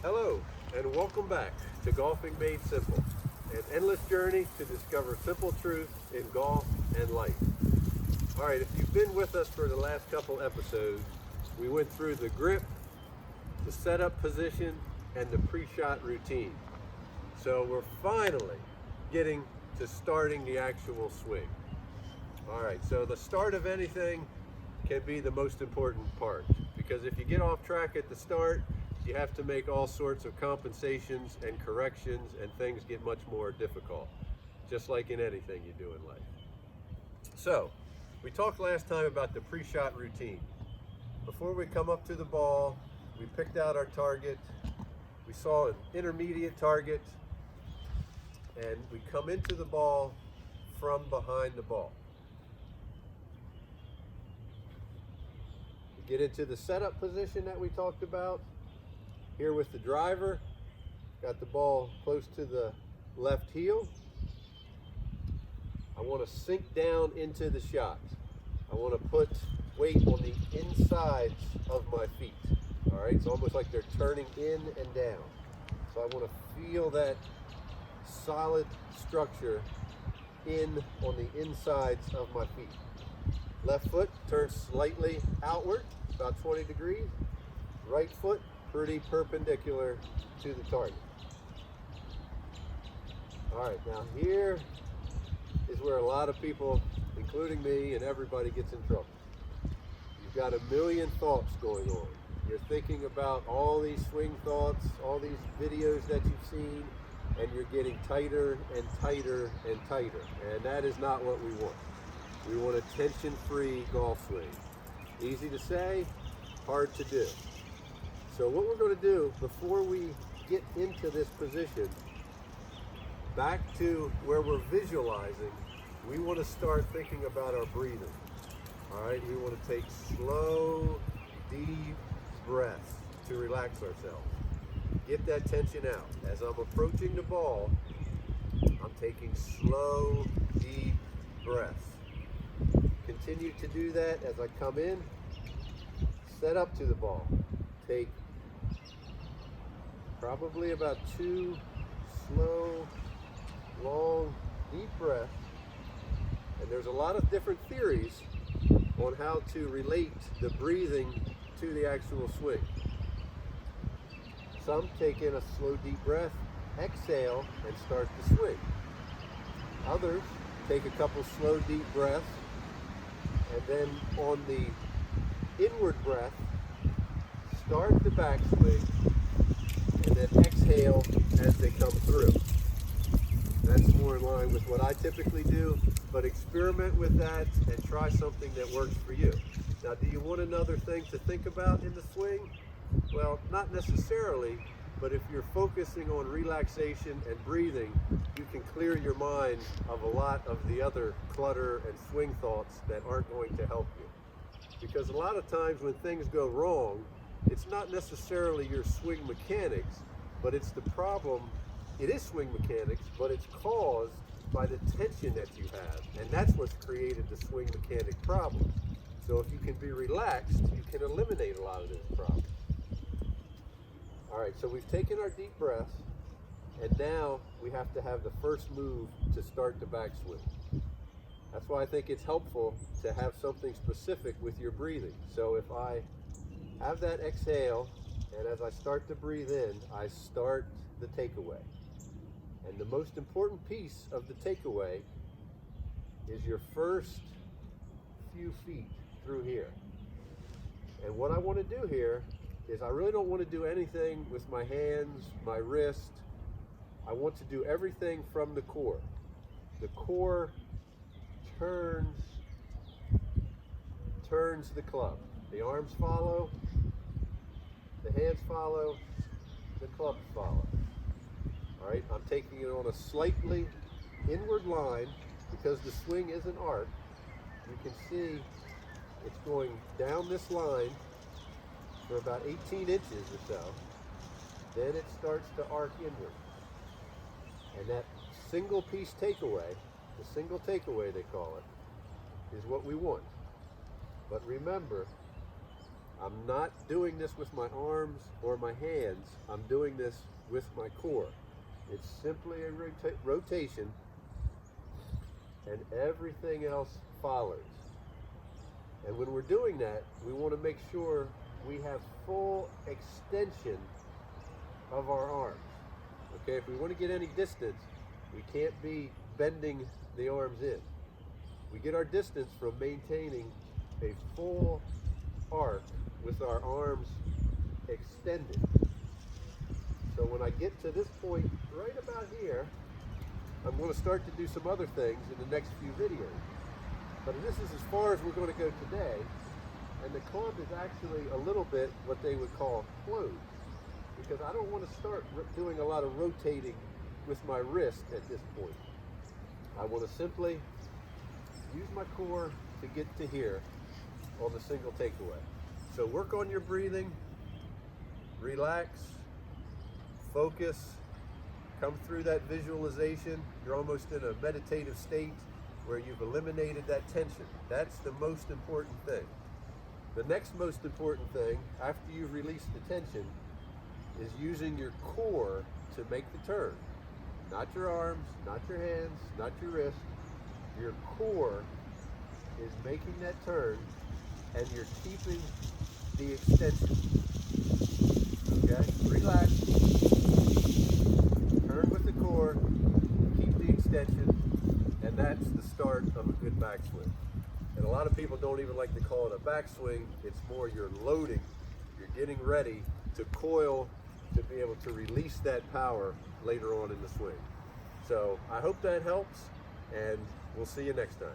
Hello, and welcome back to Golfing Made Simple, an endless journey to discover simple truths in golf and life. All right, if you've been with us for the last couple episodes, we went through the grip, the setup position, and the pre-shot routine. So we're finally getting to starting the actual swing. All right, so the start of anything can be the most important part, because if you get off track at the start, you have to make all sorts of compensations and corrections, and things get much more difficult, just like in anything you do in life. So, we talked last time about the pre-shot routine. Before we come up to the ball, we picked out our target. We saw an intermediate target, and we come into the ball from behind the ball. We get into the setup position that we talked about. Here with the driver, got the ball close to the left heel. I want to sink down into the shot. I want to put weight on the insides of my feet. All right, it's almost like they're turning in and down. So I want to feel that solid structure in on the insides of my feet. Left foot turns slightly outward, about 20 degrees. Right foot pretty perpendicular to the target. All right, now here is where a lot of people, including me and everybody, gets in trouble. You've got a million thoughts going on. You're thinking about all these swing thoughts, all these videos that you've seen, and you're getting tighter and tighter and tighter. And that is not what we want. We want a tension-free golf swing. Easy to say, hard to do. So what we're going to do before we get into this position, back to where we're visualizing, we want to start thinking about our breathing. All right, we want to take slow, deep breaths to relax ourselves. Get that tension out. As I'm approaching the ball, I'm taking slow, deep breaths. Continue to do that as I come in, set up to the ball. Take probably about 2 slow, long, deep breaths. And there's a lot of different theories on how to relate the breathing to the actual swing. Some take in a slow, deep breath, exhale, and start the swing. Others take a couple slow, deep breaths, and then on the inward breath, start the backswing, and then exhale as they come through. That's more in line with what I typically do, but experiment with that and try something that works for you. Now, do you want another thing to think about in the swing? Well, not necessarily, but if you're focusing on relaxation and breathing, you can clear your mind of a lot of the other clutter and swing thoughts that aren't going to help you. Because a lot of times when things go wrong, it's not necessarily your swing mechanics, but it's the problem. It is swing mechanics, but it's caused by the tension that you have, and that's what's created the swing mechanic problem. So if you can be relaxed, you can eliminate a lot of those problems. All right, so we've taken our deep breaths, and now we have to have the first move to start the backswing. That's why I think it's helpful to have something specific with your breathing. So if I have that exhale, and as I start to breathe in, I start the takeaway. And the most important piece of the takeaway is your first few feet through here. And what I want to do here is I really don't want to do anything with my hands, my wrist. I want to do everything from the core. The core turns the club. The arms follow, the hands follow, the clubs follow. All right, I'm taking it on a slightly inward line because the swing is an arc. You can see it's going down this line for about 18 inches or so. Then it starts to arc inward. And that single piece takeaway, the single takeaway they call it, is what we want. But remember, I'm not doing this with my arms or my hands. I'm doing this with my core. It's simply a rotation, and everything else follows. And when we're doing that, we want to make sure we have full extension of our arms. Okay, if we want to get any distance, we can't be bending the arms in. We get our distance from maintaining a full arc with our arms extended. So when I get to this point right about here, I'm going to start to do some other things in the next few videos. But this is as far as we're going to go today. And the club is actually a little bit what they would call closed, because I don't want to start doing a lot of rotating with my wrist at this point. I want to simply use my core to get to here on the single takeaway. So work on your breathing, relax, focus, come through that visualization. You're almost in a meditative state where you've eliminated that tension. That's the most important thing. The next most important thing, after you've released the tension, is using your core to make the turn. Not your arms, not your hands, not your wrist. Your core is making that turn, and you're keeping the extension. Okay? Relax. Turn with the core, keep the extension, and that's the start of a good backswing. And a lot of people don't even like to call it a backswing. It's more you're loading. You're getting ready to coil to be able to release that power later on in the swing. So I hope that helps, and we'll see you next time.